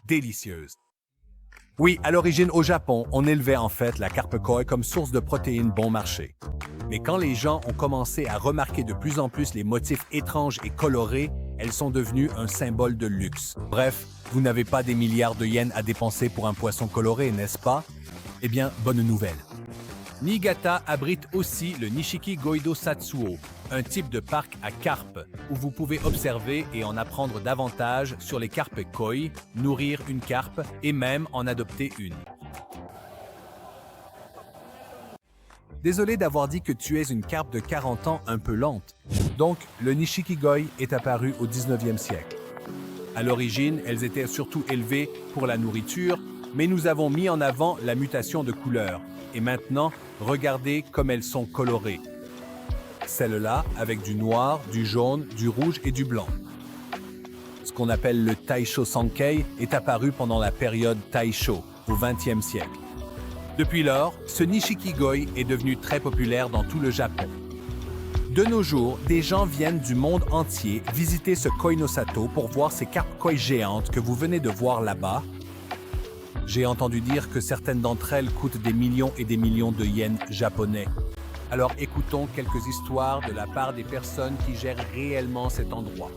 délicieuses. Oui, à l'origine au Japon, on élevait en fait la carpe koi comme source de protéines bon marché. Mais quand les gens ont commencé à remarquer de plus en plus les motifs étranges et colorés, elles sont devenues un symbole de luxe. Bref, vous n'avez pas des milliards de yens à dépenser pour un poisson coloré, n'est-ce pas? Eh bien, bonne nouvelle. Niigata abrite aussi le Nishiki Goido Satsuo, un type de parc à carpes, où vous pouvez observer et en apprendre davantage sur les carpes koi, nourrir une carpe et même en adopter une. Désolé d'avoir dit que tu es une carpe de 40 ans un peu lente. Donc, le Nishiki-goi est apparu au 19e siècle. À l'origine, elles étaient surtout élevées pour la nourriture, mais nous avons mis en avant la mutation de couleur. Et maintenant, regardez comme elles sont colorées. Celle-là avec du noir, du jaune, du rouge et du blanc. Ce qu'on appelle le Taisho Sankei est apparu pendant la période Taisho, au XXe siècle. Depuis lors, ce Nishiki-goi est devenu très populaire dans tout le Japon. De nos jours, des gens viennent du monde entier visiter ce koi no sato pour voir ces carpes koi géantes que vous venez de voir là-bas. J'ai entendu dire que certaines d'entre elles coûtent des millions et des millions de yens japonais. Alors écoutons quelques histoires de la part des personnes qui gèrent réellement cet endroit.